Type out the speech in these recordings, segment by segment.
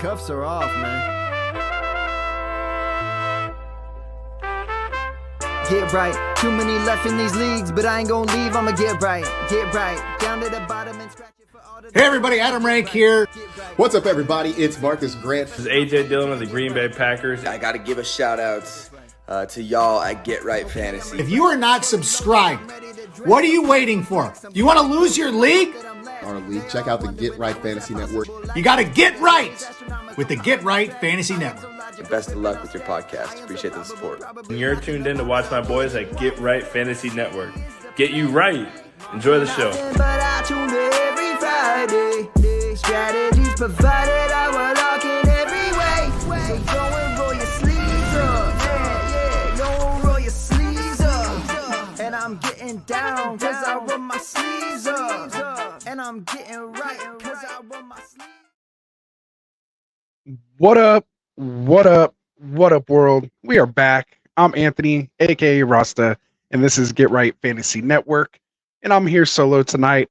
cuffs are off, man. Get right. Too many left in these leagues, but I ain't gonna leave. I'ma get right. Get right. Down to the bottom and scratch it for all the... Hey everybody, Adam Rank here. What's up everybody? It's Marcus Grant. This is AJ Dillon of the Green Bay Packers. I gotta give a shout out to y'all at Get Right Fantasy. If you are not subscribed, what are you waiting for? You want to lose your league? Our league. Check out the Get Right Fantasy Network. You got to get right with the Get Right Fantasy Network. And best of luck with your podcast. Appreciate the support. And you're tuned in to watch my boys at Get Right Fantasy Network. Get you right. Enjoy the show. But I tune in every Friday. Strategies provided, I will lock in every way. So go and roll your sleeves up. Yeah, go roll your sleeves up. And I'm getting down, cause I roll my sleeves up. And I'm getting right, cause I roll my sleeves up. What up? What up? What up, world? We are back. I'm Anthony, aka Rasta, and this is Get Right Fantasy Network. And I'm here solo tonight.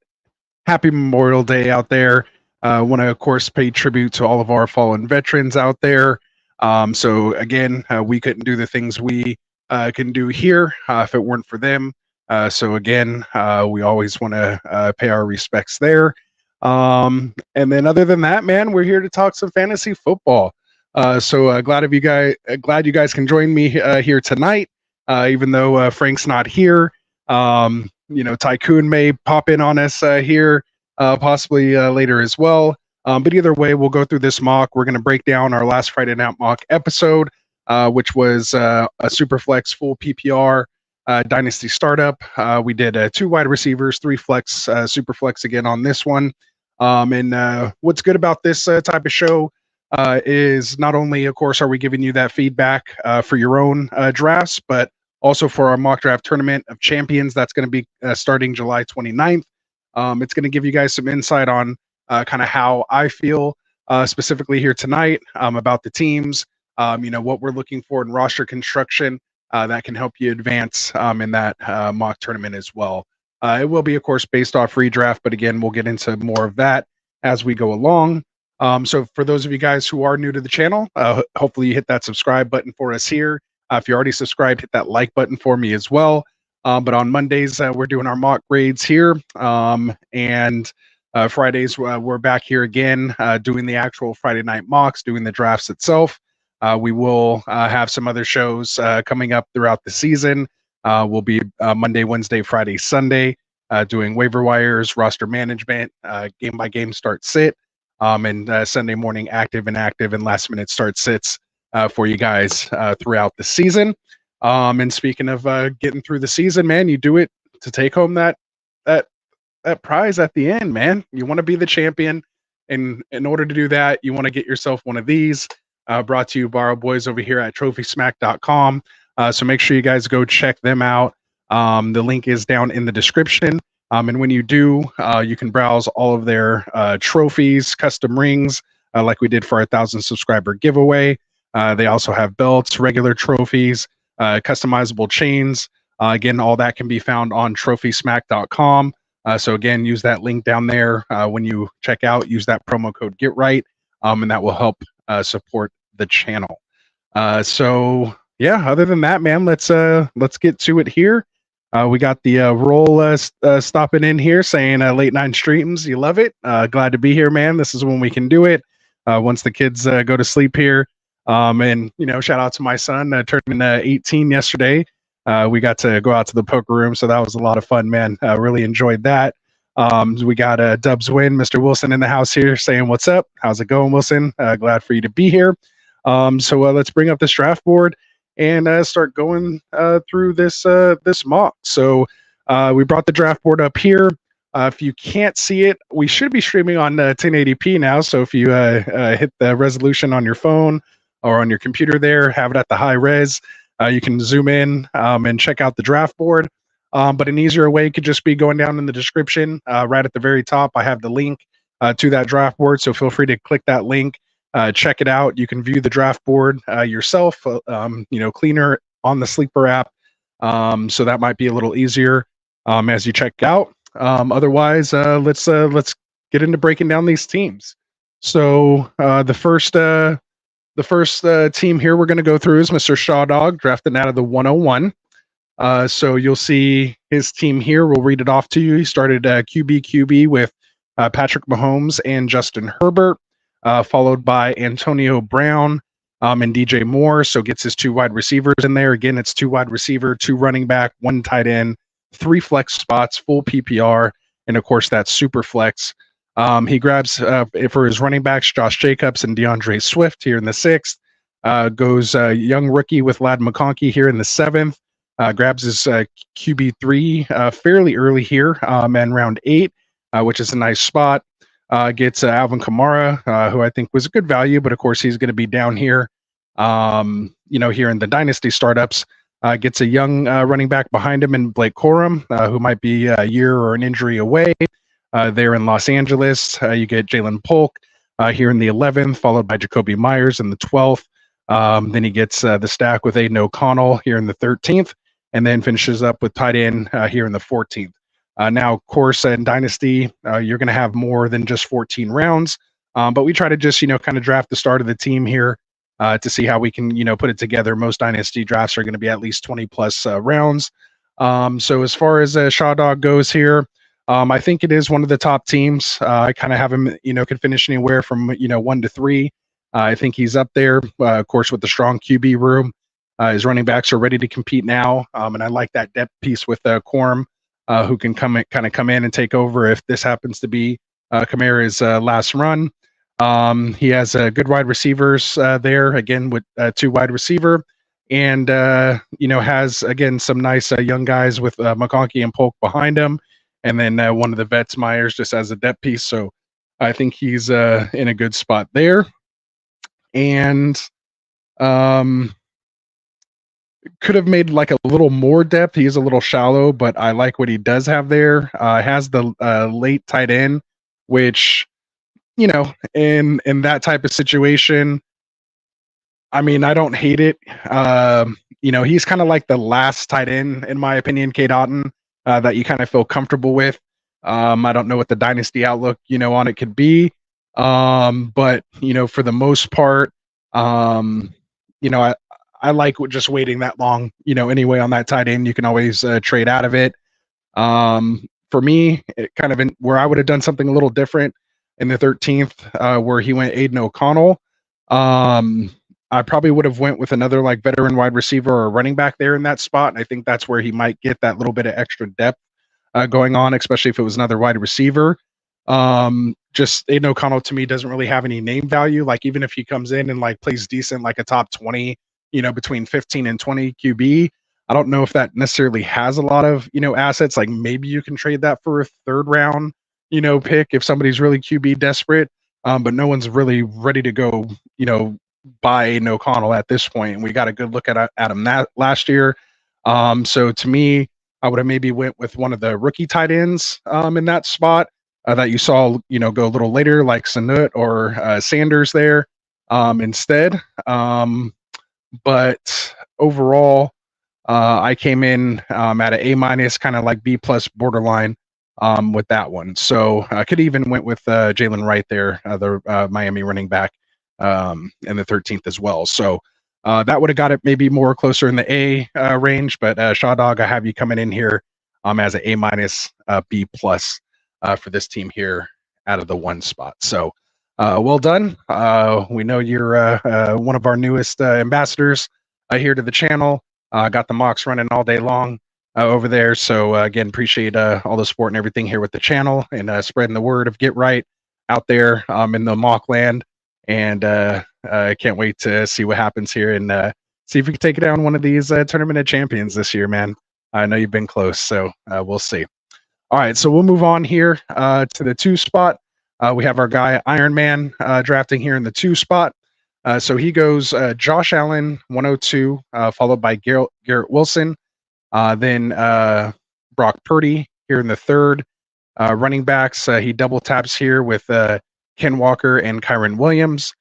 Happy Memorial Day out there. Want to, of course, pay tribute to all of our fallen veterans out there. So again, we couldn't do the things we can do here if it weren't for them. So again, we always want to pay our respects there. And then other than that, man, we're here to talk some fantasy football. So glad you guys can join me here tonight, even though Frank's not here. Tycoon may pop in on us here, possibly later as well. But either way, we'll go through this mock. We're going to break down our last Friday night mock episode, which was a Superflex Full PPR Dynasty startup. We did 2 wide receivers, 3 flex, Superflex again on this one. And what's good about this type of show is not only, of course, are we giving you that feedback for your own drafts, but also for our mock draft tournament of champions. That's going to be starting July 29th. It's going to give you guys some insight on kind of how I feel specifically here tonight about the teams, what we're looking for in roster construction that can help you advance in that mock tournament as well. It will be, of course, based off redraft, but again, we'll get into more of that as we go along. So for those of you guys who are new to the channel, hopefully you hit that subscribe button for us here. If you're already subscribed, hit that like button for me as well. But on Mondays, we're doing our mock grades here. And Fridays, we're back here again doing the actual Friday night mocks, doing the drafts itself. We will have some other shows coming up throughout the season. We'll be Monday, Wednesday, Friday, Sunday, doing waiver wires, roster management, game by game start sit. And Sunday morning active and last minute start sits for you guys throughout the season. And speaking of getting through the season, man, you do it to take home that prize at the end, man. You want to be the champion, and in order to do that, you want to get yourself one of these. Brought to you by our boys over here at TrophySmack.com. So make sure you guys go check them out. The link is down in the description. And when you do, you can browse all of their trophies, custom rings, like we did for our 1,000 subscriber giveaway. They also have belts, regular trophies, customizable chains. Again, all that can be found on TrophySmack.com. So again, use that link down there when you check out. Use that promo code GetRight, and that will help support the channel. So yeah, other than that, man, let's get to it here. We got the roll stopping in here saying late night streams. You love it. Glad to be here, man. This is when we can do it. Once the kids go to sleep here. And, shout out to my son turning 18 yesterday. We got to go out to the poker room. So that was a lot of fun, man. Really enjoyed that. We got Dubs Win, Mr. Wilson in the house here saying, what's up? How's it going, Wilson? Glad for you to be here. So let's bring up this draft board and start going through this mock. So we brought the draft board up here. If you can't see it, we should be streaming on 1080p now. So if you hit the resolution on your phone or on your computer there, have it at the high res, you can zoom in and check out the draft board. But an easier way could just be going down in the description. Right at the very top, I have the link to that draft board. So feel free to click that link. Check it out. You can view the draft board yourself, cleaner on the Sleeper app. So that might be a little easier as you check out. Otherwise, let's get into breaking down these teams. So the first team here we're going to go through is Mr. Shaw Dog, drafted out of the 101. So you'll see his team here. We'll read it off to you. He started QB with Patrick Mahomes and Justin Herbert, followed by Antonio Brown and DJ Moore. So gets his 2 wide receivers in there. Again, it's 2 wide receiver, 2 running back, 1 tight end, 3 flex spots, full PPR, and of course that's Superflex. He grabs for his running backs Josh Jacobs and DeAndre Swift here in the 6th. Goes young rookie with Ladd McConkey here in the 7th. Grabs his QB3 fairly early here and round 8, which is a nice spot. Gets Alvin Kamara, who I think was a good value, but of course he's going to be down here, here in the Dynasty startups. Gets a young running back behind him in Blake Corum, who might be a year or an injury away. There in Los Angeles, you get Jalen Polk here in the 11th, followed by Jacoby Myers in the 12th. Then he gets the stack with Aiden O'Connell here in the 13th, and then finishes up with tight end here in the 14th. Now, of course, in Dynasty, you're going to have more than just 14 rounds, but we try to just, kind of draft the start of the team here to see how we can, put it together. Most Dynasty drafts are going to be at least 20 plus rounds. So as far as Shaw Dog goes here, I think it is one of the top teams. I kind of have him, could finish anywhere from, 1 to 3. I think he's up there, of course, with the strong QB room. His running backs are ready to compete now, and I like that depth piece with Corum, who can come in and take over if this happens to be Kamara's last run. He has good wide receivers there, again, with 2 wide receiver, and, has, again, some nice young guys with McConkey and Polk behind him, and then one of the vets, Myers, just as a depth piece. So I think he's in a good spot there. And could have made like a little more depth. He is a little shallow, but I like what he does have there. Has the late tight end, which, in that type of situation, I mean, I don't hate it. He's kind of like the last tight end, in my opinion, Cade Otton, that you kind of feel comfortable with. I don't know what the Dynasty outlook, on it could be. But, for the most part, I like just waiting that long, anyway, on that tight end. You can always trade out of it. For me, it kind of where I would have done something a little different in the 13th, where he went Aiden O'Connell. I probably would have went with another like veteran wide receiver or running back there in that spot. And I think that's where he might get that little bit of extra depth going on, especially if it was another wide receiver. Just Aiden O'Connell to me doesn't really have any name value. Like even if he comes in and like plays decent, like a top 20, between 15 and 20 QB, I don't know if that necessarily has a lot of, assets. Like maybe you can trade that for a 3rd round, pick if somebody's really QB desperate. But no one's really ready to go, buy Aiden O'Connell at this point. And we got a good look at him last year. So to me, I would have maybe went with one of the rookie tight ends in that spot that you saw, go a little later, like Sanut or Sanders there instead. But overall, I came in at an A-, kind of like B+ borderline with that one. So I could even went with Jalen Wright there, the Miami running back in the 13th as well. So that would have got it maybe more closer in the A range, but Shaw Dog, I have you coming in here as an A-, B+ for this team here out of the 1 spot. So well done. We know you're one of our newest ambassadors here to the channel. Got the mocks running all day long over there. So again, appreciate all the support and everything here with the channel and spreading the word of Get Right out there in the mock land. And I can't wait to see what happens here and see if we can take down one of these tournament of champions this year, man. I know you've been close, so we'll see. All right, so we'll move on here to the 2 spot. We have our guy Iron Man drafting here in the 2 spot. So he goes Josh Allen, 102, followed by Garrett Wilson. Then Brock Purdy here in the 3rd. Running backs, he double taps here with Ken Walker and Kyron Williams.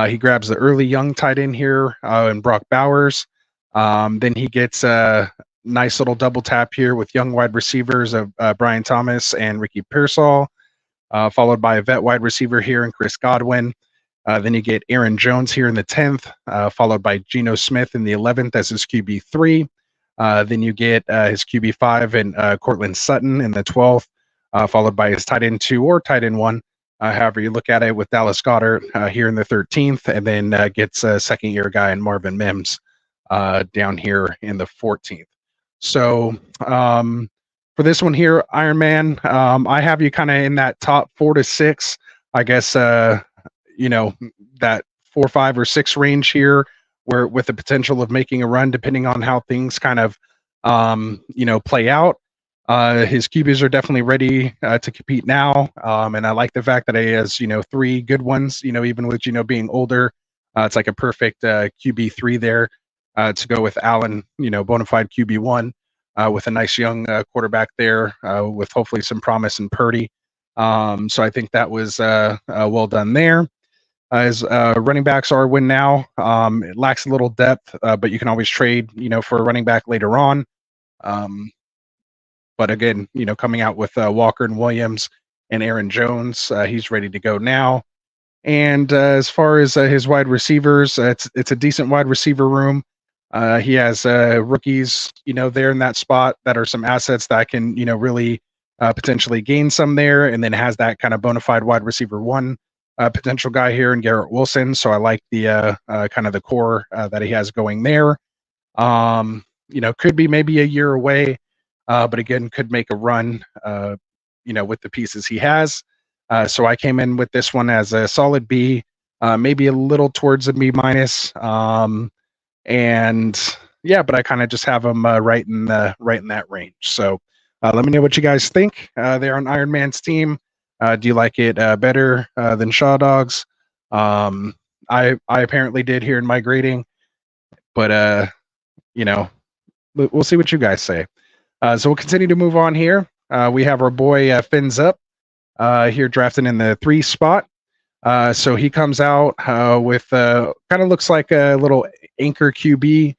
He grabs the early young tight end here and Brock Bowers. Then he gets a nice little double tap here with young wide receivers of Brian Thomas and Ricky Pearsall. followed by a vet wide receiver here in Chris Godwin. Then you get Aaron Jones here in the 10th, followed by Geno Smith in the 11th as his QB3. Then you get his QB5 and Cortland Sutton in the 12th, followed by his tight end 2 or tight end 1, however you look at it, with Dallas Goedert here in the 13th, and then gets a second-year guy in Marvin Mims down here in the 14th. So for this one here, Iron Man, I have you kind of in that top 4 to 6, I guess, that 4, 5, or 6 range here, where with the potential of making a run, depending on how things kind of, play out. His QBs are definitely ready to compete now, and I like the fact that he has, 3 good ones. Even with being older, it's like a perfect QB3 there to go with Allen. Bona fide QB1 with a nice young quarterback there with hopefully some promise in Purdy. So I think that was well done there. His running backs are win now. It lacks a little depth, but you can always trade, for a running back later on. But again, coming out with Walker and Williams and Aaron Jones, he's ready to go now. And as far as his wide receivers, it's a decent wide receiver room. He has rookies, there in that spot that are some assets that can, really potentially gain some there, and then has that kind of bona fide wide receiver 1 potential guy here in Garrett Wilson. So I like the kind of the core that he has going there. Could be maybe a year away, but again, could make a run, with the pieces he has. So I came in with this one as a solid B, maybe a little towards a B minus. And yeah, but I kind of just have him right in that range. So let me know what you guys think there on Iron Man's team. Do you like it better than Shaw Dogs? I apparently did here in my grading, but we'll see what you guys say. So we'll continue to move on here. We have our boy Fins Up here drafting in the 3 spot. So he comes out with kind of looks like a little anchor QB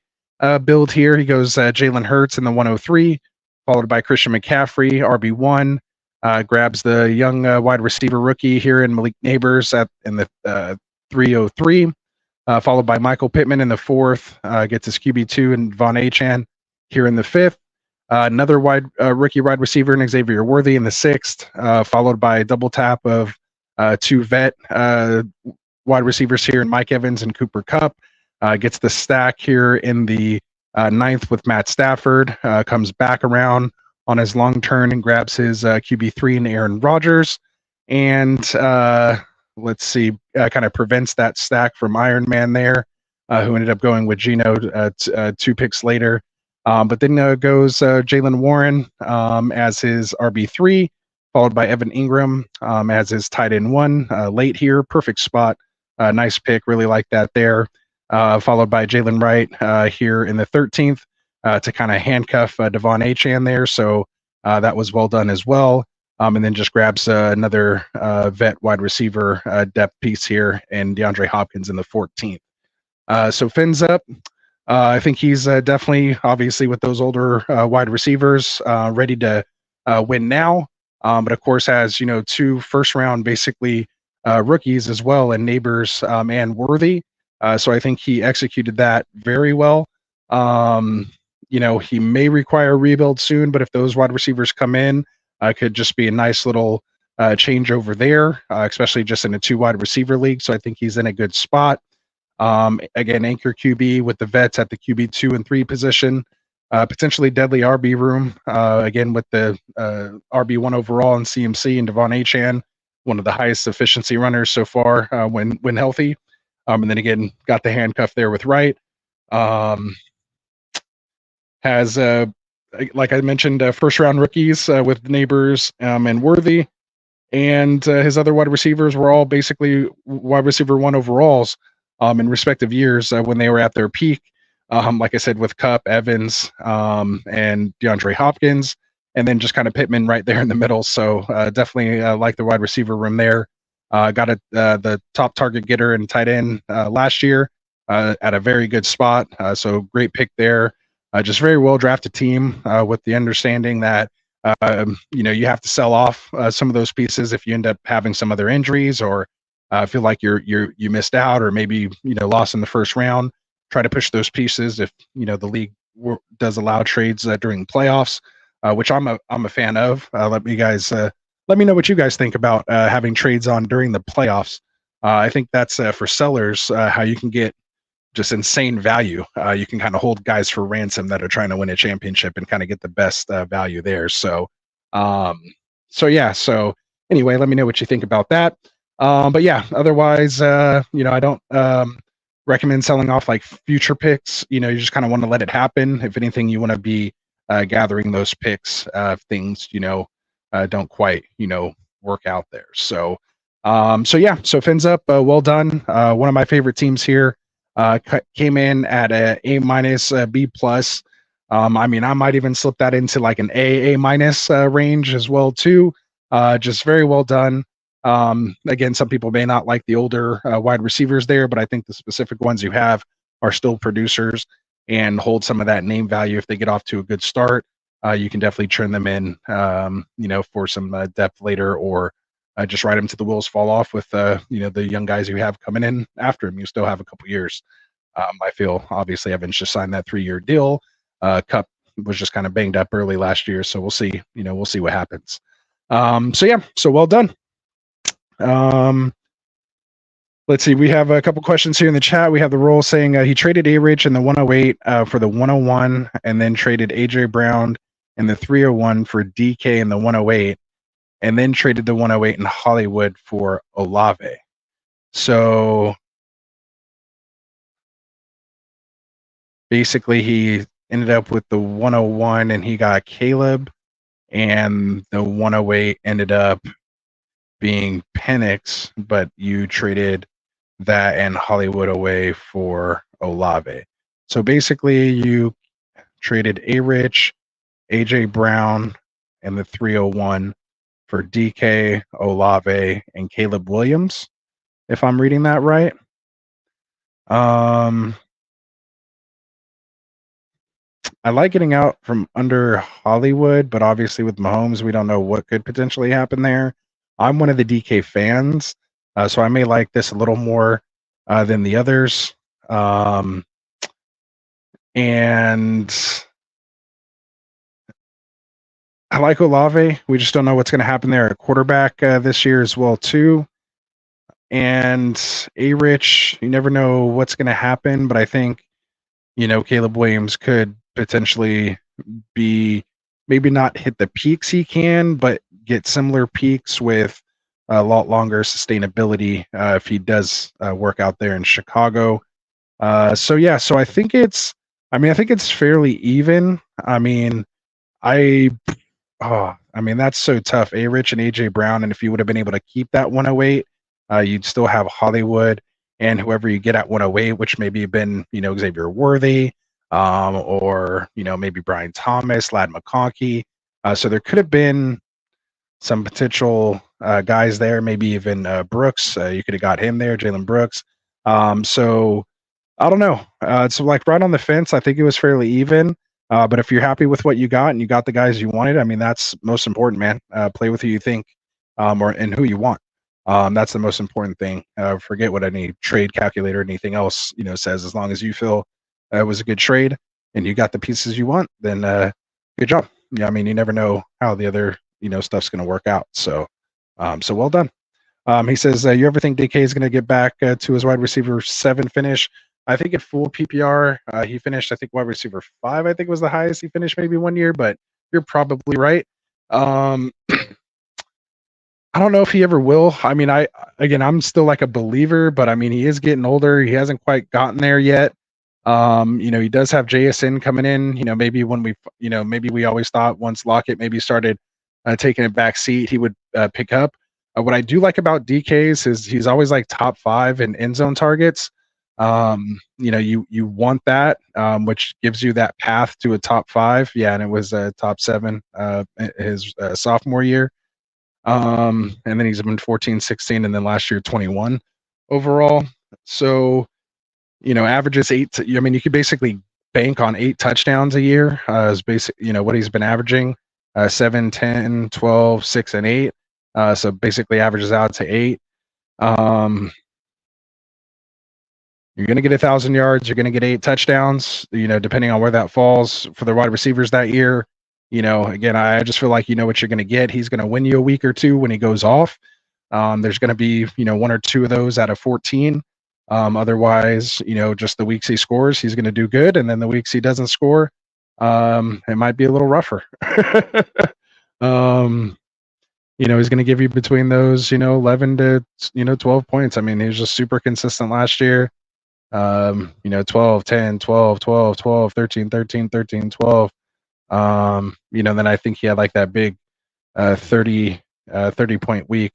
build here. He goes Jalen Hurts in the 103, followed by Christian McCaffrey, RB1. Grabs the young wide receiver rookie here in Malik Neighbors in the 303, followed by Michael Pittman in the 4th. Gets his QB2 and Von Achan here in the 5th. Another rookie wide receiver in Xavier Worthy in the 6th, followed by a double tap of 2 vet wide receivers here in Mike Evans and Cooper Kupp. Gets the stack here in the 9th with Matt Stafford. Comes back around on his long turn and grabs his QB3 and Aaron Rodgers. And let's see, kind of prevents that stack from Iron Man there, who ended up going with Geno 2 picks later. But then goes Jalen Warren as his RB3, followed by Evan Ingram as his tight end 1 late here. Perfect spot. Nice pick. Really like that there. Followed by Jalen Wright here in the 13th. To kind of handcuff Devon Achan there. So that was well done as well. And then just grabs another vet wide receiver depth piece here and DeAndre Hopkins in the 14th. So Fins Up, I think he's definitely, obviously, with those older wide receivers, ready to win now. But of course has, 2 first-round basically rookies as well, and Neighbors and Worthy. So I think he executed that very well. He may require a rebuild soon, but if those wide receivers come in, could just be a nice little changeover there, especially just in a 2 wide receiver league. So I think he's in a good spot. Again, anchor QB with the vets at the QB2 and 3 position, potentially deadly RB room. Again, with the RB1 overall in CMC and Devon Achan, one of the highest efficiency runners so far when healthy. And then again, got the handcuff there with Wright. Has, like I mentioned, first-round rookies with Neighbors and Worthy. And his other wide receivers were all basically wide receiver 1 overalls in respective years when they were at their peak. Like I said, with Kupp, Evans, and DeAndre Hopkins. And then just kind of Pittman right there in the middle. So definitely like the wide receiver room there. Got the top target getter and tight end last year at a very good spot. So great pick there. Just very well drafted team with the understanding that you have to sell off some of those pieces if you end up having some other injuries or feel like you missed out or maybe lost in the first round. Try to push those pieces if the league does allow trades during playoffs, which I'm a fan of. Let me know what you guys think about having trades on during the playoffs. I think that's for sellers how you can get just insane value. You can kind of hold guys for ransom that are trying to win a championship and kind of get the best value there. So anyway, let me know what you think about that. But yeah, otherwise, I don't recommend selling off like future picks. You just kind of want to let it happen. If anything, you want to be gathering those picks if things, don't quite, work out there. So fins up, well done. One of my favorite teams here came in at a minus, B plus. I might even slip that into like an A minus range as well too. Just very well done. Again, some people may not like the older wide receivers there, but I think the specific ones you have are still producers and hold some of that name value. If they get off to a good start, you can definitely turn them in, for some depth later, or just ride them to the wheels fall off with, the young guys you have coming in after him. You still have a couple years. I feel obviously Evans just signed that 3-year deal. Cup was just kind of banged up early last year, so we'll see. We'll see what happens. So well done. Let's see. We have a couple questions here in the chat. We have the roll saying he traded A-Rich in the 108 for the 101, and then traded AJ Brown in the 301 for DK in the 108, and then traded the 108 in Hollywood for Olave. So basically, he ended up with the 101 and he got Caleb, and the 108 ended up being Penix, but you traded that and Hollywood away for Olave. So basically, you traded A-Rich, AJ Brown, and the 301 for DK, Olave, and Caleb Williams, if I'm reading that right. I like getting out from under Hollywood, but obviously with Mahomes, we don't know what could potentially happen there. I'm one of the DK fans, so I may like this a little more than the others. And I like Olave. We just don't know what's going to happen there at quarterback this year as well, too. And A-Rich, you never know what's going to happen, but I think, Caleb Williams could potentially be maybe not hit the peaks he can, but get similar peaks with a lot longer sustainability if he does work out there in Chicago. So I think it's fairly even. That's so tough. A-Rich and AJ Brown, and if you would have been able to keep that 108, you'd still have Hollywood and whoever you get at 108, which maybe have been, Xavier Worthy, or maybe Brian Thomas, Ladd McConkey. So there could have been some potential guys there, maybe even Brooks. You could have got him there, Jalen Brooks. So I don't know. So like right on the fence, I think it was fairly even. But if you're happy with what you got and you got the guys you wanted, that's most important, man. Play with who you think and who you want. That's the most important thing. Forget what any trade calculator or anything else says. As long as you feel it was a good trade and you got the pieces you want, then good job. You never know how the other stuff's going to work out. So well done. He says, you ever think DK is going to get back to his wide receiver 7 finish? I think at full PPR, he finished, I think, wide receiver 5, I think was the highest he finished maybe one year, but you're probably right. I don't know if he ever will. I'm still like a believer, but he is getting older. He hasn't quite gotten there yet. He does have JSN coming in. Maybe when maybe we always thought once Lockett maybe started taking a back seat, he would pick up. What I do like about DK's is he's always like top 5 in end zone targets. You want that, which gives you that path to a top 5. Yeah, and it was top 7 his sophomore year. And then he's been 14, 16, and then last year 21 overall. So, averages 8. You could basically bank on 8 touchdowns a year. Is basic, what he's been averaging. 7, 10, 12, 6, and 8. So basically averages out to 8. You're going to get 1,000 yards. You're going to get 8 touchdowns, depending on where that falls for the wide receivers that year. Again, I just feel like you know what you're going to get. He's going to win you a week or two when he goes off. There's going to be, 1 or 2 of those out of 14. Otherwise, just the weeks he scores, he's going to do good. And then the weeks he doesn't score, it might be a little rougher. He's going to give you between those, 11 to, 12 points. I mean, he was just super consistent last year. 12, 10, 12, 12, 12, 13, 13, 13, 12. Then I think he had like that big 30 point week,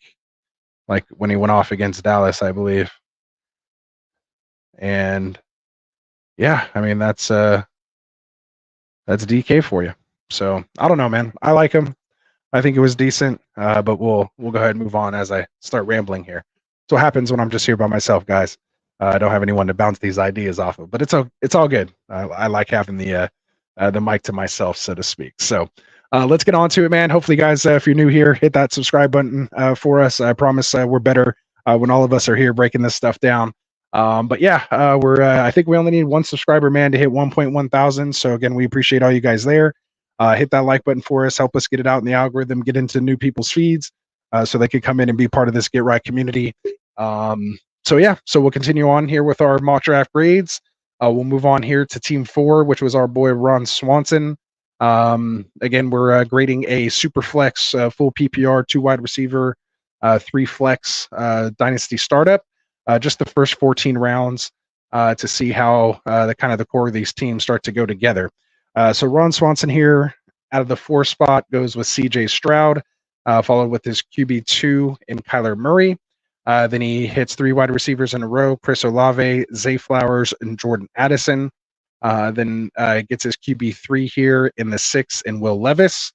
like when he went off against Dallas, I believe. And yeah, I mean, that's DK for you. So I don't know, man. I like him. I think it was decent, but we'll go ahead and move on as I start rambling here. So what happens when I'm just here by myself, guys. I don't have anyone to bounce these ideas off of, but it's all good. I like having the mic to myself, so to speak. So let's get on to it, man. Hopefully, guys, if you're new here, hit that subscribe button for us. I promise we're better when all of us are here breaking this stuff down. But yeah, I think we only need 1 subscriber, man, to hit 1.1 thousand. So again, we appreciate all you guys there. Hit that like button for us. Help us get it out in the algorithm, get into new people's feeds so they can come in and be part of this Get Right community. So yeah, so we'll continue on here with our mock draft grades. We'll move on here to team 4, which was our boy Ron Swanson. Again, we're grading a Superflex Full PPR 2 wide receiver, 3 flex Dynasty startup. Just the first 14 rounds to see how the core of these teams start to go together. So Ron Swanson here out of the 4 spot goes with CJ Stroud, followed with his QB2 in Kyler Murray. Then he hits 3 wide receivers in a row, Chris Olave, Zay Flowers, and Jordan Addison. Then gets his QB3 here in the 6 in Will Levis.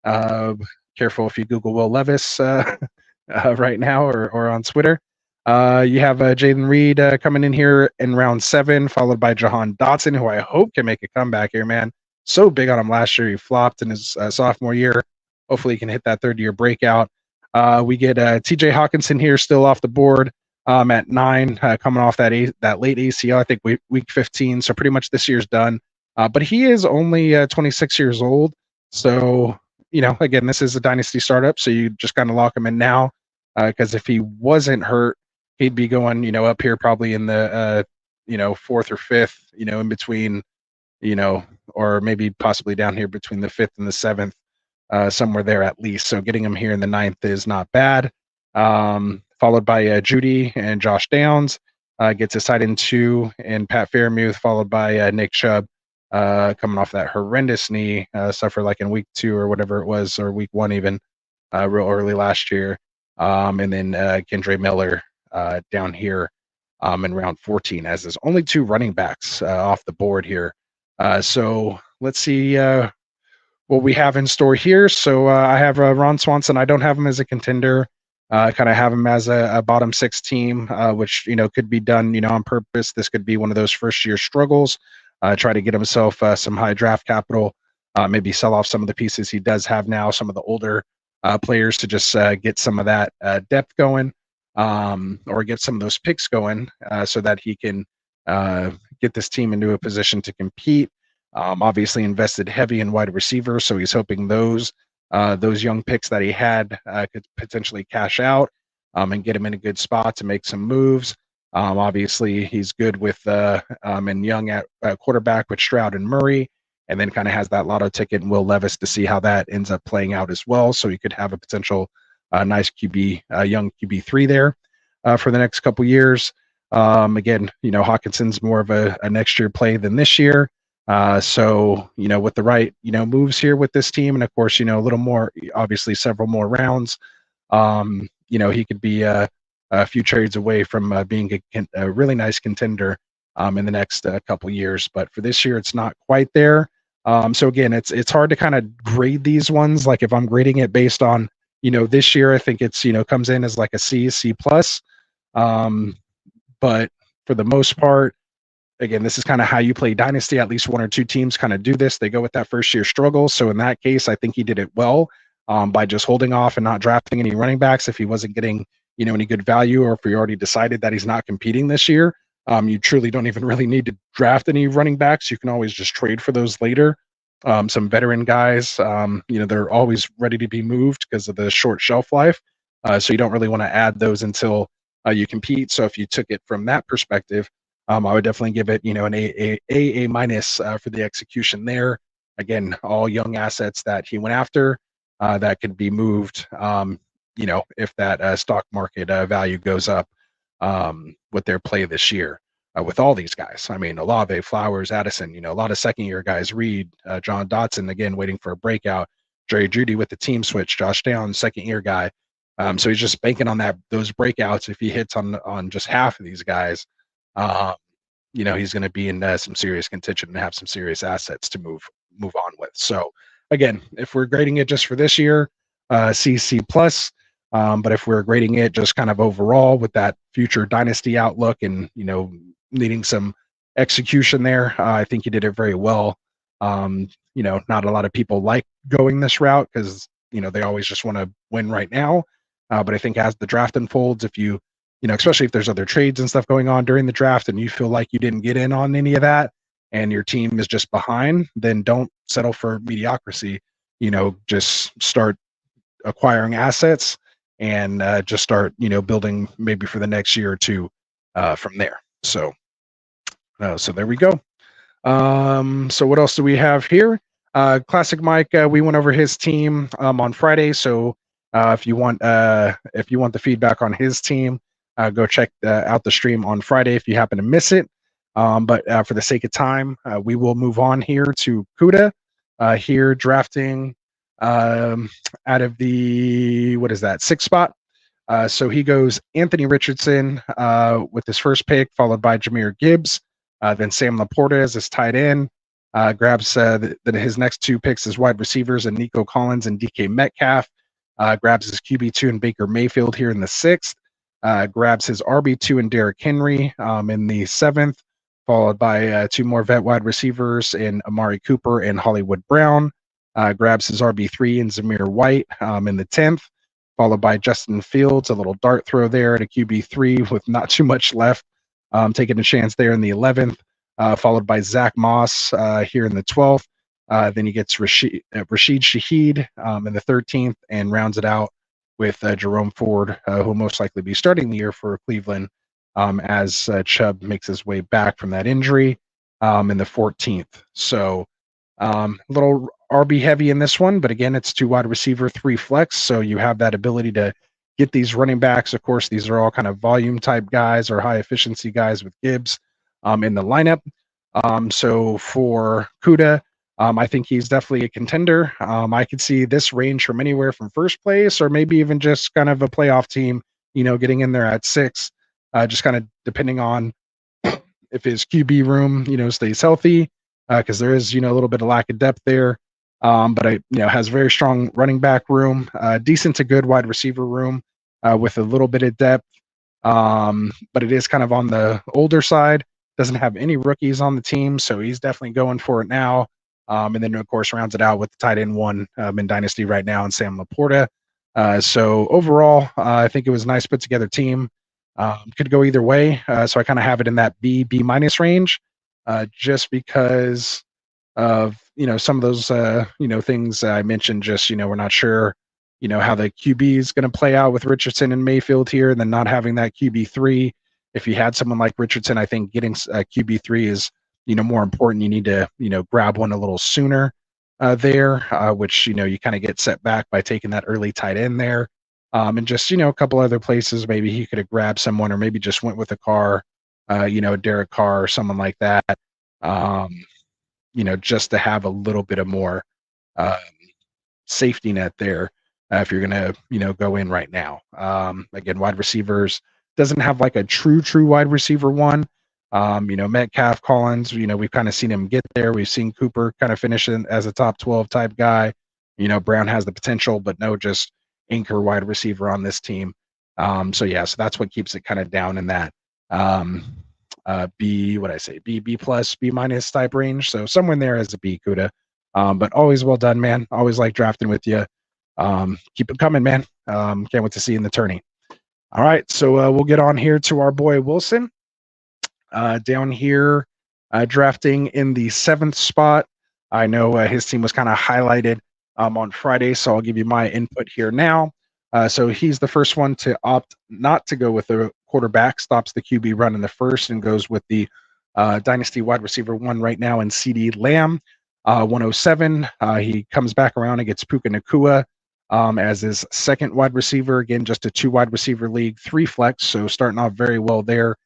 Careful if you Google Will Levis right now or on Twitter. You have Jaden Reed coming in here in round 7, followed by Jahan Dotson, who I hope can make a comeback here, man. So big on him last year. He flopped in his sophomore year. Hopefully he can hit that 3rd-year breakout. We get TJ Hawkinson here still off the board at 9, coming off that late ACL, I think week 15. So pretty much this year's done. But he is only 26 years old. So, again, this is a dynasty startup. So you just kind of lock him in now because if he wasn't hurt, he'd be going, up here probably in the, 4th or 5th, in between, or maybe possibly down here between the 5th and the 7th. Somewhere there at least. So getting him here in the 9th is not bad. Followed by Judy and Josh Downs. Gets a tight end 2 and Pat Fairmouth, followed by Nick Chubb coming off that horrendous knee, suffered like in week 2 or whatever it was, or week 1 even, real early last year. And then Kendre Miller down here in round 14, as there's only 2 running backs off the board here. So let's see what we have in store here. So I have Ron Swanson. I don't have him as a contender. Kind of have him as a bottom 6 team, which, could be done, on purpose. This could be one of those first-year struggles. Try to get himself some high draft capital, maybe sell off some of the pieces he does have now, some of the older players to just get some of that depth going, or get some of those picks going so that he can get this team into a position to compete. Obviously invested heavy in wide receivers, so he's hoping those young picks that he had could potentially cash out and get him in a good spot to make some moves. Obviously, he's good with and young at quarterback with Stroud and Murray, and then kind of has that lotto ticket in Will Levis to see how that ends up playing out as well. So he could have a potential nice young QB3 there for the next couple years. Again, Hawkinson's more of a next year play than this year. So, with the right, moves here with this team, and of course, a little more, obviously several more rounds, he could be a few trades away from being a really nice contender in the next couple years. But for this year, it's not quite there. So again, it's hard to kind of grade these ones. Like if I'm grading it based on, this year, I think it's, comes in as like a C plus. But for the most part, again, this is kind of how you play Dynasty. At least one or two teams kind of do this. They go with that first year struggle. So in that case, I think he did it well by just holding off and not drafting any running backs if he wasn't getting, any good value, or if he already decided that he's not competing this year. You truly don't even really need to draft any running backs. You can always just trade for those later. Some veteran guys, they're always ready to be moved because of the short shelf life. So you don't really want to add those until you compete. So if you took it from that perspective, I would definitely give it, an A minus for the execution there. Again, all young assets that he went after that could be moved, if that stock market value goes up with their play this year. With all these guys, I mean, Olave, Flowers, Addison, a lot of second-year guys, Reed, John Dotson, again, waiting for a breakout, Jerry Jeudy with the team switch, Josh Downs, second-year guy. So he's just banking on those breakouts. If he hits on just half of these guys, he's going to be in some serious contention and have some serious assets to move on with. So again, if we're grading it just for this year, C plus. But if we're grading it just kind of overall with that future dynasty outlook and needing some execution there, I think he did it very well. Not a lot of people like going this route because they always just want to win right now. But I think as the draft unfolds, if you especially if there's other trades and stuff going on during the draft and you feel like you didn't get in on any of that and your team is just behind, then don't settle for mediocrity. Just start acquiring assets and just start, building maybe for the next year or two from there. So there we go. So what else do we have here? Classic Mike, we went over his team on Friday. So if you want the feedback on his team, go check out the stream on Friday if you happen to miss it. But for the sake of time, we will move on here to Kuda here drafting out of the, what is that, 6th spot. So he goes Anthony Richardson with his first pick, followed by Jahmyr Gibbs, then Sam Laporta as his tight end. Grabs his next 2 picks as wide receivers and Nico Collins and DK Metcalf. Grabs his QB2 and Baker Mayfield here in the 6th. Grabs his RB2 and Derrick Henry in the 7th, followed by 2 more vet wide receivers in Amari Cooper and Hollywood Brown. Grabs his RB3 and Zamir White in the 10th, followed by Justin Fields, a little dart throw there at a QB3 with not too much left, taking a chance there in the 11th, followed by Zach Moss here in the 12th. Then he gets Rashid Shaheed in the 13th and rounds it out with Jerome Ford, who will most likely be starting the year for Cleveland as Chubb makes his way back from that injury in the 14th. So a little RB heavy in this one, but again, it's 2 wide receiver, 3 flex. So you have that ability to get these running backs. Of course, these are all kind of volume type guys or high efficiency guys with Gibbs in the lineup. So for Kuda, I think he's definitely a contender. I could see this range from anywhere from first place or maybe even just kind of a playoff team, getting in there at 6, just kind of depending on if his QB room, stays healthy, because there is, a little bit of lack of depth there. But has very strong running back room, decent to good wide receiver room with a little bit of depth. But it is kind of on the older side. Doesn't have any rookies on the team, so he's definitely going for it now. And then, of course, rounds it out with the tight end 1 in Dynasty right now and Sam Laporta. So overall, I think it was a nice put together team. Could go either way. So I kind of have it in that B minus range, just because of, some of those, things I mentioned, just, we're not sure, how the QB is going to play out with Richardson and Mayfield here, and then not having that QB3. If you had someone like Richardson, I think getting a QB3 is, more important. You need to, grab one a little sooner there, which, you kind of get set back by taking that early tight end there. And just, a couple other places, maybe he could have grabbed someone or maybe just went with a Carr, Derek Carr or someone like that, just to have a little bit of more safety net there if you're going to, go in right now. Again, wide receivers doesn't have like a true wide receiver 1. Metcalf, Collins, we've kind of seen him get there. We've seen Cooper kind of finish in as a top 12 type guy. Brown has the potential, but no just anchor wide receiver on this team. So that's what keeps it kind of down in that B, what I say, B plus, B minus type range. So somewhere in there as a B, Kuda. But always well done, man. Always like drafting with you. Keep it coming, man. Can't wait to see you in the tourney. All right, so we'll get on here to our boy Wilson. Down here, drafting in the 7th spot. I know his team was kind of highlighted on Friday, so I'll give you my input here now. So he's the first one to opt not to go with the quarterback, stops the QB run in the first, and goes with the Dynasty wide receiver 1 right now in CD Lamb, 107. He comes back around and gets Puka Nacua as his second wide receiver. Again, just a 2 wide receiver league, 3 flex, so starting off very well there.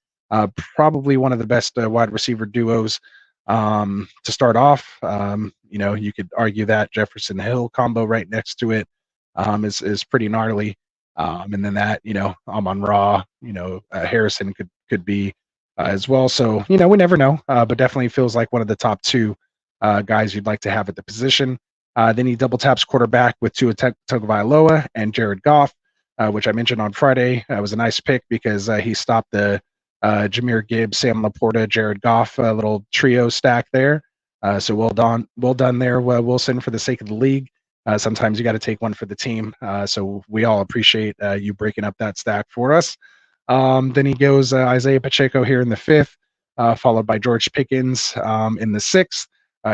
Probably one of the best wide receiver duos to start off. You could argue that Jefferson Hill combo right next to it is pretty gnarly. And then that, Amon Ra, Harrison could be as well. So, we never know, but definitely feels like one of the top 2 guys you'd like to have at the position. Then he double taps quarterback with Tua Tagovailoa and Jared Goff, which I mentioned on Friday. Was a nice pick because he stopped the Jahmyr Gibbs, Sam Laporta, Jared Goff little trio stack there. So well done there, Wilson, for the sake of the league. Sometimes you got to take one for the team. So we all appreciate you breaking up that stack for us. Then he goes Isaiah Pacheco here in the 5th, followed by George Pickens in the 6th.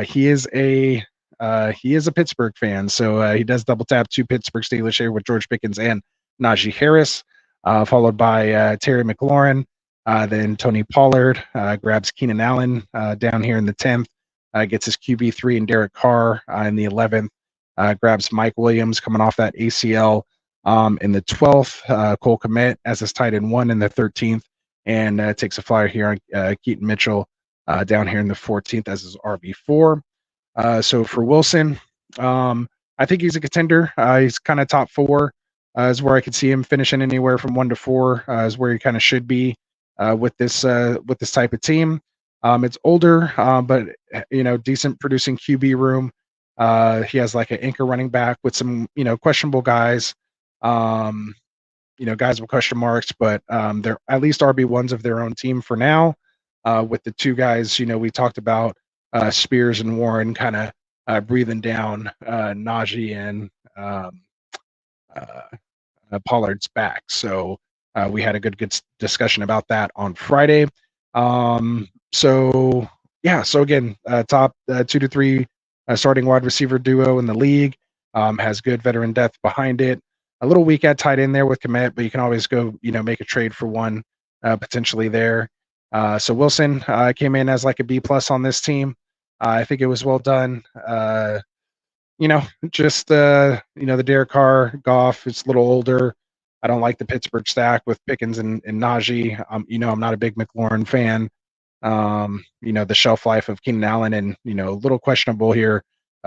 He is a Pittsburgh fan, so he does double tap 2 Pittsburgh Steelers here with George Pickens and Najee Harris, followed by Terry McLaurin. Then Tony Pollard grabs Keenan Allen down here in the 10th, gets his QB3 and Derek Carr in the 11th, grabs Mike Williams coming off that ACL in the 12th, Cole Kmet as his tight end 1 in the 13th, and takes a flyer here on Keaton Mitchell down here in the 14th as his RB4. So for Wilson, I think he's a contender. He's kind of top 4 is where I could see him finishing anywhere from 1 to 4 is where he kind of should be with this type of team. It's older, but decent producing QB room. He has like an anchor running back with some questionable guys. Guys with question marks, but they're at least RB1s of their own team for now. With the 2 guys, we talked about Spears and Warren kind of breathing down Najee and Pollard's back. So we had a good discussion about that on Friday. So again, top 2 to 3 starting wide receiver duo in the league, has good veteran depth behind it. A little weak at tight end there with Kmet, but you can always go, make a trade for one potentially there. So Wilson came in as like a B plus on this team. I think it was well done. The Derek Carr, Goff, it's a little older. I don't like the Pittsburgh stack with Pickens and Najee. I'm not a big McLaurin fan. The shelf life of Keenan Allen and, a little questionable here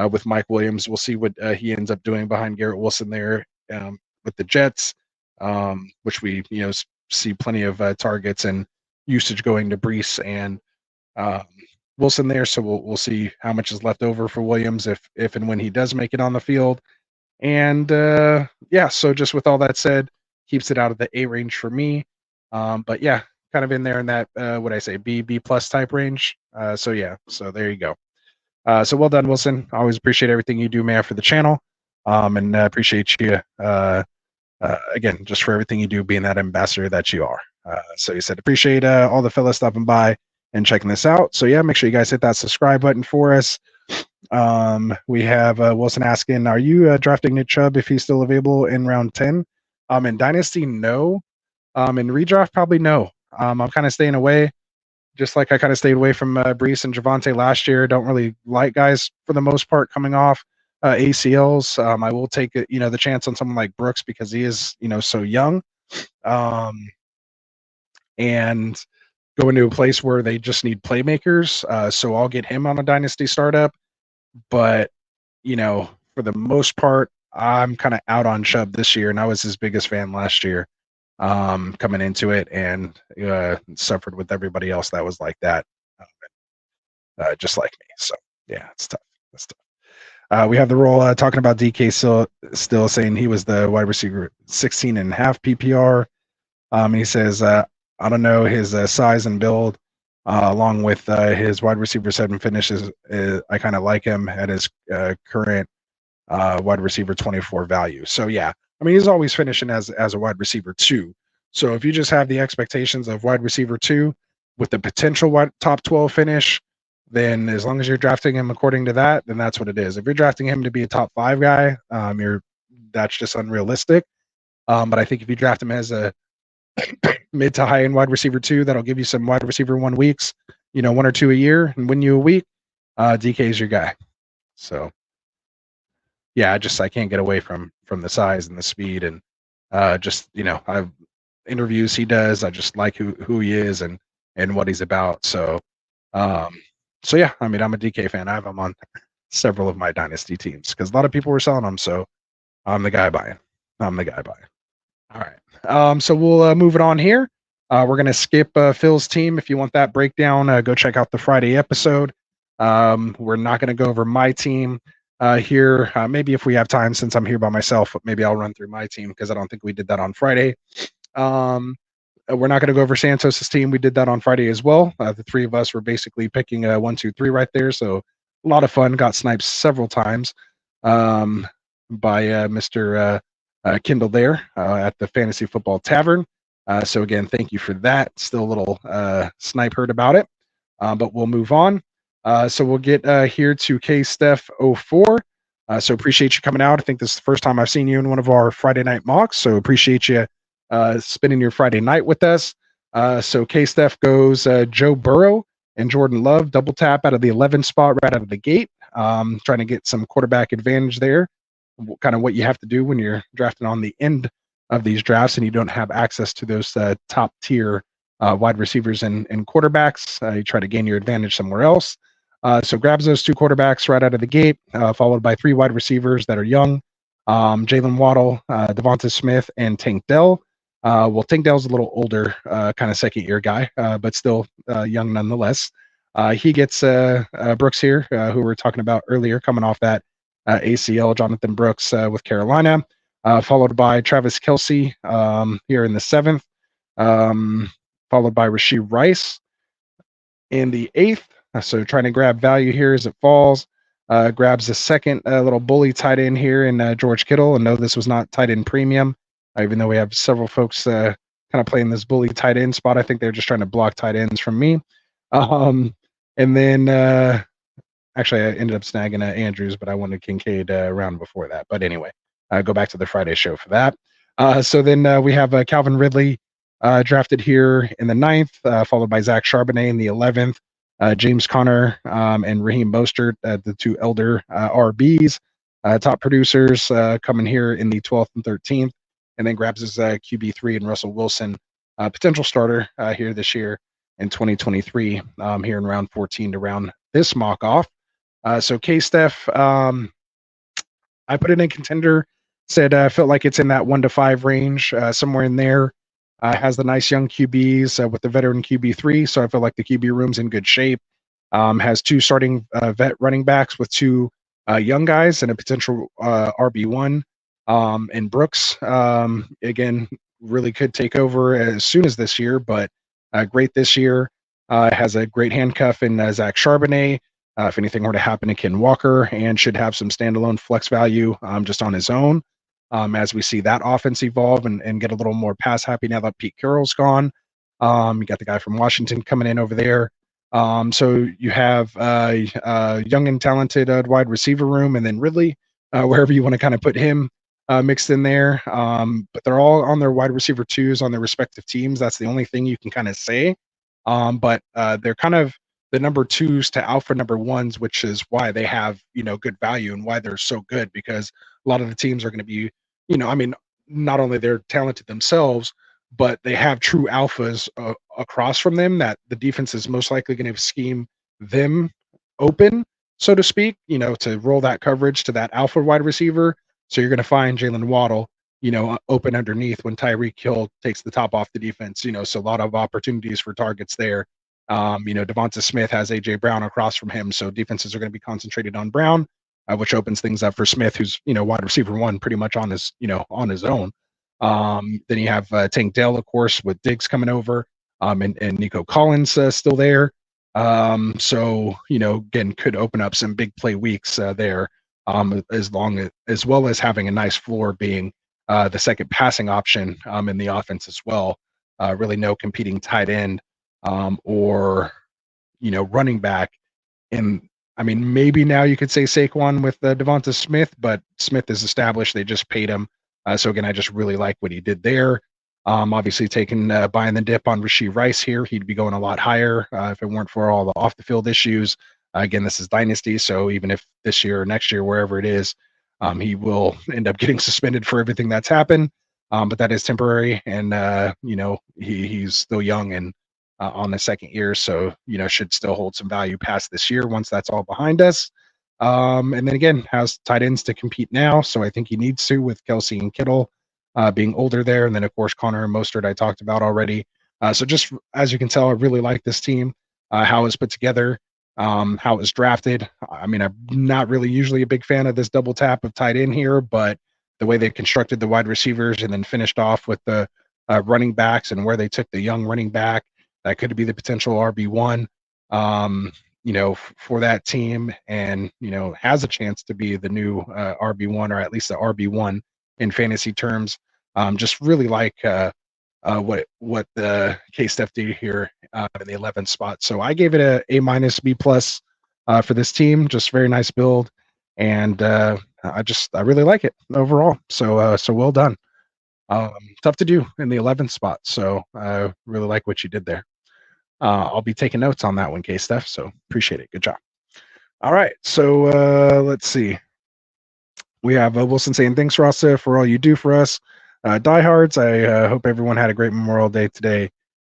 with Mike Williams. We'll see what he ends up doing behind Garrett Wilson there with the Jets, which we, see plenty of targets and usage going to Brees and Wilson there. So we'll see how much is left over for Williams if and when he does make it on the field. And so just with all that said, keeps it out of the A range for me. But yeah, kind of in there in that B plus type range. So there you go. So well done, Wilson. I always appreciate everything you do, man, for the channel. And appreciate you again just for everything you do, being that ambassador that you are. So you said appreciate all the fellas stopping by and checking this out. So yeah, make sure you guys hit that subscribe button for us. We have Wilson asking, are you drafting Nick Chubb if he's still available in round 10? In Dynasty, no. In Redraft, probably no. I'm kind of staying away, just like I kind of stayed away from Brees and Javonte last year. Don't really like guys for the most part coming off ACLs. I will take the chance on someone like Brooks because he is so young, and go into a place where they just need playmakers. So I'll get him on a Dynasty startup. But for the most part, I'm kind of out on Chubb this year, and I was his biggest fan last year coming into it, and suffered with everybody else that was like that, just like me. So yeah, it's tough. It's tough. We have the role talking about DK still saying he was the wide receiver 16.5 PPR. He says, I don't know his size and build. along with his wide receiver 7 finishes. I kind of like him at his current wide receiver 24 value. So yeah, I mean, he's always finishing as a wide receiver 2. So if you just have the expectations of wide receiver 2 with the potential top 12 finish, then as long as you're drafting him according to that, then that's what it is. If you're drafting him to be a top 5 guy, that's just unrealistic. But I think if you draft him as a mid to high end wide receiver 2, that'll give you some wide receiver 1 weeks, 1 or 2 a year and win you a week. DK is your guy. So yeah, I can't get away from the size and the speed and I've interviews he does. I just like who he is and what he's about. So yeah, I mean, I'm a DK fan. I have him on several of my dynasty teams because a lot of people were selling him. So I'm the guy buying. All right. So we'll move it on here. We're going to skip Phil's team. If you want that breakdown, go check out the Friday episode. We're not going to go over my team here. Maybe if we have time, since I'm here by myself, maybe I'll run through my team because I don't think we did that on Friday. We're not going to go over Santos's team. We did that on Friday as well. The three of us were basically picking 1, 2, 3 right there. So a lot of fun. Got sniped several times by Mr. Kindle there at the Fantasy Football Tavern. So again, thank you for that. Still a little snipe heard about it, but we'll move on. So we'll get here to KSteph04. So appreciate you coming out. I think this is the first time I've seen you in one of our Friday night mocks. So appreciate you spending your Friday night with us. So KSteph goes Joe Burrow and Jordan Love, double tap out of the 11 spot right out of the gate. Trying to get some quarterback advantage there. Kind of what you have to do when you're drafting on the end of these drafts and you don't have access to those top tier wide receivers and quarterbacks. You try to gain your advantage somewhere else. So grabs those 2 quarterbacks right out of the gate, followed by 3 wide receivers that are young. Jalen Waddle, Devonta Smith, and Tank Dell. Well, Tank Dell's a little older, kind of second year guy, but still young nonetheless. He gets Brooks here, who we were talking about earlier, coming off that ACL, Jonathan Brooks with Carolina, followed by Travis Kelce here in the 7th, followed by Rashee Rice in the 8th. So trying to grab value here as it falls. Grabs the second little bully tight end here in George Kittle. And no, this was not tight end premium, even though we have several folks kind of playing this bully tight end spot. I think they're just trying to block tight ends from me. And then actually, I ended up snagging Andrews, but I wanted Kincaid round before that. But anyway, go back to the Friday show for that. So then we have Calvin Ridley drafted here in the 9th, followed by Zach Charbonnet in the 11th, James Conner and Raheem Mostert, the 2 elder RBs, top producers coming here in the 12th and 13th, and then grabs his QB3 and Russell Wilson, potential starter here this year in 2023, here in round 14 to round this mock off. So KSteph, I put it in contender, said felt like it's in that 1 to 5 range, somewhere in there. Has the nice young QBs with the veteran QB3, so I feel like the QB room's in good shape. Has 2 starting vet running backs with 2 young guys and a potential RB1. And Brooks, again, really could take over as soon as this year, but great this year. Has a great handcuff in Zach Charbonnet. If anything were to happen to Ken Walker, and should have some standalone flex value just on his own. As we see that offense evolve and get a little more pass happy now that Pete Carroll's gone. You got the guy from Washington coming in over there. So you have young and talented wide receiver room, and then Ridley, wherever you want to kind of put him mixed in there. But they're all on their wide receiver 2s on their respective teams. That's the only thing you can kind of say. But they're kind of the number 2s to alpha number 1s, which is why they have, good value and why they're so good, because a lot of the teams are going to be, not only they're talented themselves, but they have true alphas across from them that the defense is most likely going to scheme them open, so to speak, to roll that coverage to that alpha wide receiver. So you're going to find Jalen Waddle, open underneath when Tyreek Hill takes the top off the defense, so a lot of opportunities for targets there. Devonta Smith has AJ Brown across from him, so defenses are going to be concentrated on Brown, which opens things up for Smith, who's wide receiver 1 pretty much on his on his own. Then you have Tank Dell, of course, with Diggs coming over. and Nico Collins still there. So, again, could open up some big play weeks there, as well as having a nice floor being the second passing option in the offense as well. Really no competing tight end or running back. And I mean, maybe now you could say Saquon with Devonta Smith, but Smith is established. They just paid him. So again, I just really like what he did there. Obviously taking buying the dip on Rashee Rice here. He'd be going a lot higher if it weren't for all the off the field issues. Again, this is Dynasty, so even if this year or next year, wherever it is, he will end up getting suspended for everything that's happened. But that is temporary, and he's still young and on the second year, so should still hold some value past this year once that's all behind us. And then again, has tight ends to compete now, so I think he needs to with Kelsey and Kittle being older there, and then of course Connor and Mostert I talked about already. So just as you can tell, I really like this team, how it's put together, how it was drafted. I mean, I'm not really usually a big fan of this double tap of tight end here, but the way they constructed the wide receivers and then finished off with the running backs and where they took the young running back, that could be the potential RB1, for that team, and has a chance to be the new RB1, or at least the RB1 in fantasy terms. Just really like what the K-Steph did here in the 11th spot. So I gave it a A- B+ for this team. Just very nice build, and I really like it overall. So well done. Tough to do in the 11th spot. So I really like what you did there. I'll be taking notes on that one, K-Steph. So appreciate it. Good job. All right. So let's see. We have Wilson saying, thanks, Rasta, for all you do for us. Diehards, I hope everyone had a great Memorial Day today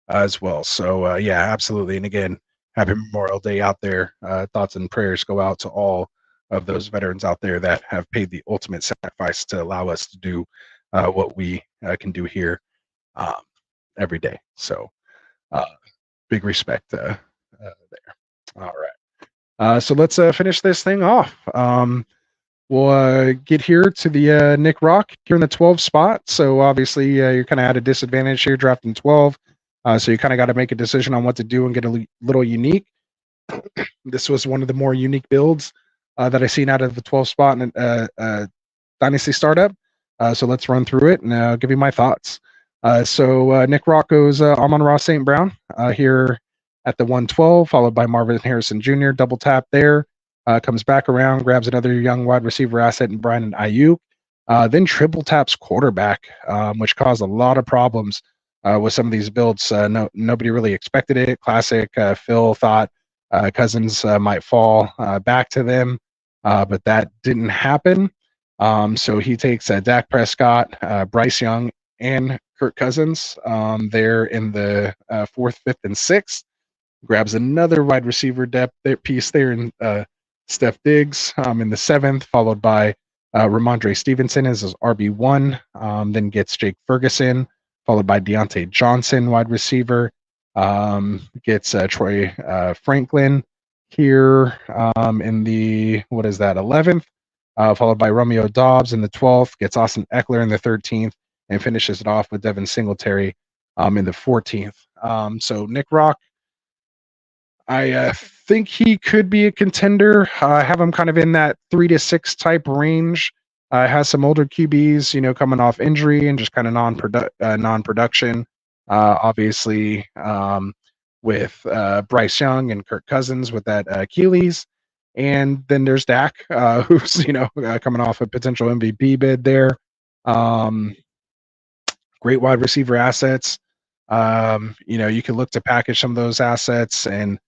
as well. So, yeah, absolutely. And again, happy Memorial Day out there. Thoughts and prayers go out to all of those veterans out there that have paid the ultimate sacrifice to allow us to do what we can do here every day. So, big respect there. All right. So let's finish this thing off. We'll get here to the Nick Rock here in the 12 spot. So obviously you're kind of at a disadvantage here drafting 12. So you kind of got to make a decision on what to do and get a little unique. This was one of the more unique builds that I've seen out of the 12 spot in Dynasty Startup. So let's run through it and I'll give you my thoughts. So Nick Rock goes Amon-Ra St. Brown here at the 112, followed by Marvin Harrison Jr. Double tap there. Comes back around, grabs another young wide receiver asset in Brandon Ayuk. Then triple taps quarterback, which caused a lot of problems with some of these builds. Nobody really expected it. Classic. Phil thought Cousins might fall back to them, but that didn't happen. So he takes Dak Prescott, Bryce Young, and Kirk Cousins there in the 4th, 5th, and 6th. Grabs another wide receiver depth piece there in Steph Diggs in the 7th, followed by Ramondre Stevenson as his RB1, then gets Jake Ferguson, followed by Deontay Johnson, wide receiver, gets Troy Franklin here in the, 11th, followed by Romeo Doubs in the 12th, gets Austin Eckler in the 13th, and finishes it off with Devin Singletary in the 14th. So Nick Rock, I think he could be a contender. I have him kind of in that 3 to 6 type range. Has some older QBs, coming off injury and just kind of non-production. Obviously, with Bryce Young and Kirk Cousins with that Achilles. And then there's Dak, who's, coming off a potential MVP bid there. Great wide receiver assets. You can look to package some of those assets and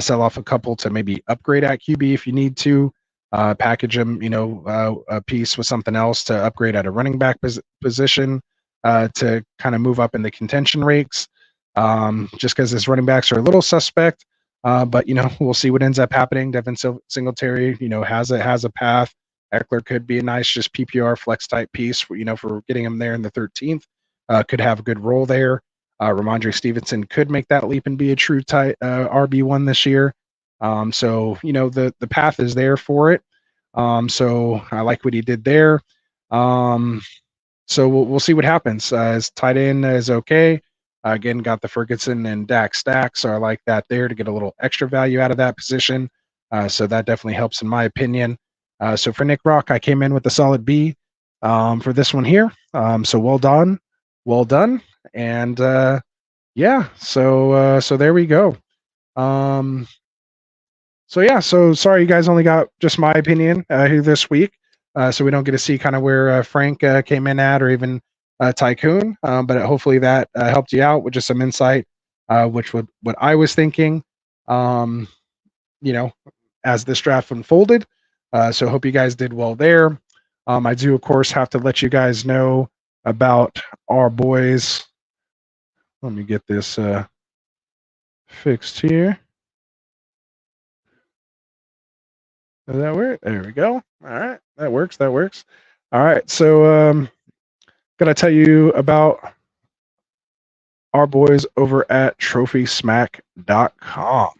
sell off a couple to maybe upgrade at QB if you need to. Package them, a piece with something else to upgrade at a running back position to kind of move up in the contention rates. Just because his running backs are a little suspect, but we'll see what ends up happening. Devin Singletary, has a path. Eckler could be a nice just PPR flex type piece, for getting him there in the 13th. Could have a good role there. Ramondre Stevenson could make that leap and be a true RB1 this year. So the path is there for it. So I like what he did there. So we'll see what happens. His tight end is okay. Again, got the Ferguson and Dak stack, so I like that there to get a little extra value out of that position. So that definitely helps in my opinion. So for Nick Rock, I came in with a solid B for this one here. So well done. And yeah, so there we go. So yeah, so sorry you guys only got just my opinion here this week. So we don't get to see kind of where Frank came in at, or even Tycoon. But hopefully that helped you out with just some insight, which what I was thinking, as this draft unfolded. So hope you guys did well there. I do, of course, have to let you guys know about our boys. Let me get this fixed here. Does that work? There we go. All right, that works. All right, so gotta tell you about our boys over at TrophySmack.com.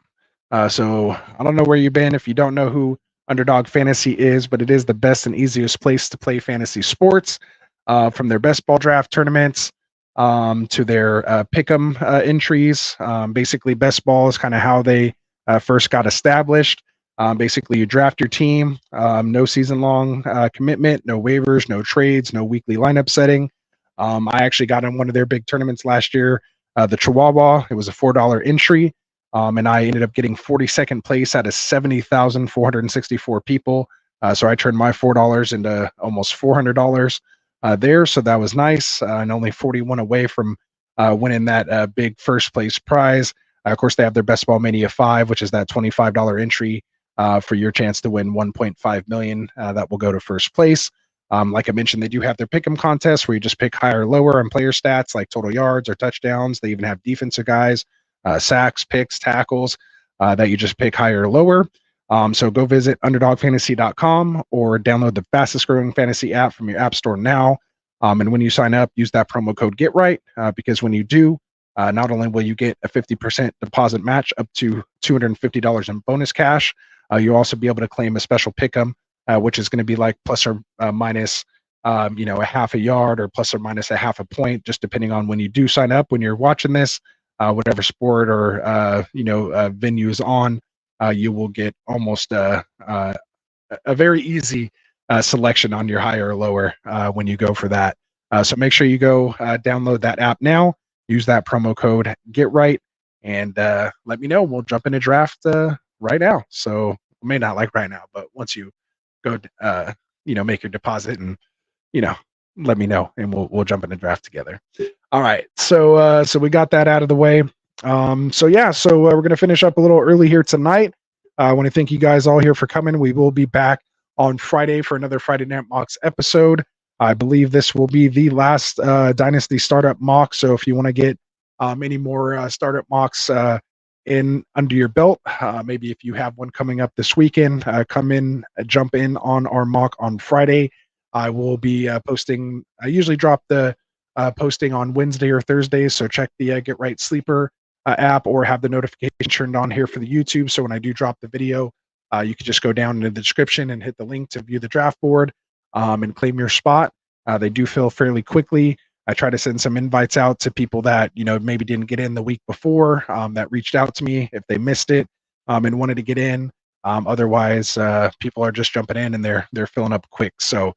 So I don't know where you've been if you don't know who Underdog Fantasy is, but it is the best and easiest place to play fantasy sports. From their best ball draft tournaments to their pick'em entries. Basically, best ball is kind of how they first got established. Basically, you draft your team, no season-long commitment, no waivers, no trades, no weekly lineup setting. I actually got in one of their big tournaments last year, the Chihuahua. It was a $4 entry, and I ended up getting 42nd place out of 70,464 people. So I turned my $4 into almost $400 there, so that was nice, and only 41 away from winning that big first place prize. Of course, they have their Best Ball Mania 5, which is that $25 entry for your chance to win $1.5 million. That will go to first place. Like I mentioned, they do have their pick'em contest where you just pick higher or lower on player stats like total yards or touchdowns. They even have defensive guys, sacks, picks, tackles that you just pick higher or lower. So go visit underdogfantasy.com or download the fastest growing fantasy app from your app store now. And when you sign up, use that promo code GETRIGHT because when you do, not only will you get a 50% deposit match up to $250 in bonus cash, you'll also be able to claim a special pick'em, which is going to be like plus or minus, a half a yard or plus or minus a half a point, just depending on when you do sign up. When you're watching this, whatever sport or venue is on, you will get almost a very easy selection on your higher or lower when you go for that. So make sure you go download that app now. Use that promo code GETRIGHT and let me know. We'll jump in a draft right now. So may not like right now, but once you go, make your deposit and let me know, and we'll jump in a draft together. All right. So we got that out of the way. So we're gonna finish up a little early here tonight. I want to thank you guys all here for coming. We will be back on Friday for another Friday Night Mocks episode. I believe this will be the last Dynasty startup mock. So if you want to get any more startup mocks in under your belt, maybe if you have one coming up this weekend, jump in on our mock on Friday. I will be posting. I usually drop the posting on Wednesday or Thursdays, so check the Get Right Sleeper app or have the notification turned on here for the YouTube. So when I do drop the video, you can just go down into the description and hit the link to view the draft board and claim your spot. They do fill fairly quickly. I try to send some invites out to people that maybe didn't get in the week before, that reached out to me if they missed it and wanted to get in. Otherwise, people are just jumping in and they're filling up quick. So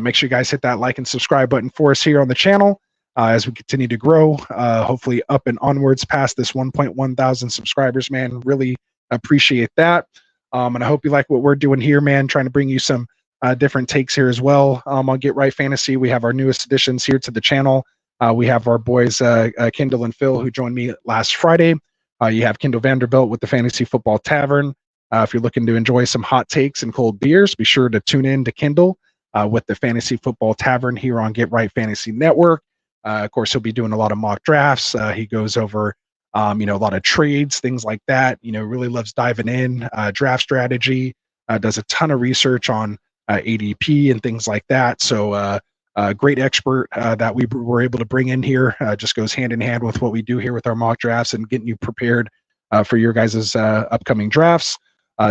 make sure you guys hit that like and subscribe button for us here on the channel as we continue to grow. Hopefully up and onwards past this 1.1 thousand subscribers, man. Really appreciate that. And I hope you like what we're doing here, man. Trying to bring you some different takes here as well. On Get Right Fantasy, we have our newest additions here to the channel. We have our boys Kendall and Phil, who joined me last Friday. You have Kendall Vanderbilt with the Fantasy Football Tavern. If you're looking to enjoy some hot takes and cold beers, be sure to tune in to Kendall with the Fantasy Football Tavern here on Get Right Fantasy Network. Of course, he'll be doing a lot of mock drafts. He goes over a lot of trades, things like that. Really loves diving in, draft strategy, does a ton of research on ADP and things like that. So great expert that we were able to bring in here. Just goes hand in hand with what we do here with our mock drafts and getting you prepared for your guys' upcoming drafts.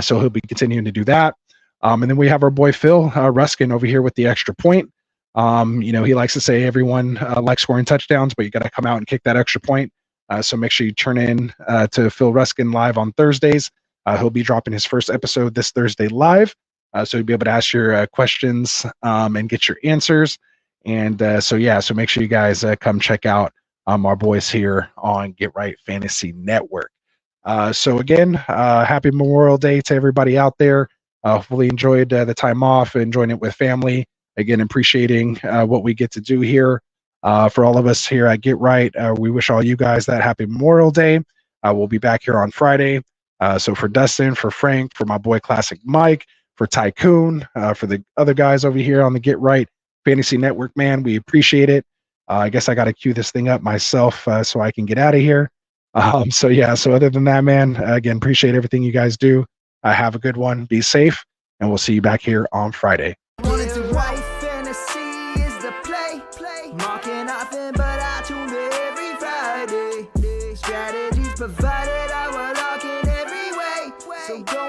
So he'll be continuing to do that. And then we have our boy Phil Ruskin over here with the extra point. He likes to say everyone likes scoring touchdowns, but you got to come out and kick that extra point. So make sure you turn in to Phil Ruskin live on Thursdays. He'll be dropping his first episode this Thursday live. So you'll be able to ask your questions and get your answers. And so make sure you guys come check out our boys here on Get Right Fantasy Network. So again, happy Memorial Day to everybody out there. Hopefully enjoyed the time off, enjoying it with family. Again, appreciating what we get to do here. For all of us here at Get Right, we wish all you guys that happy Memorial Day. We'll be back here on Friday. So for Dustin, for Frank, for my boy Classic Mike, for Tycoon, for the other guys over here on the Get Right Fantasy Network, man, we appreciate it. I guess I got to cue this thing up myself so I can get out of here. So other than that, man, again, appreciate everything you guys do. Have a good one. Be safe, and we'll see you back here on Friday. Wanted to write fantasy is the play. Marking nothing, but I tune in every Friday. Strategies provided, I will lock in every way. So go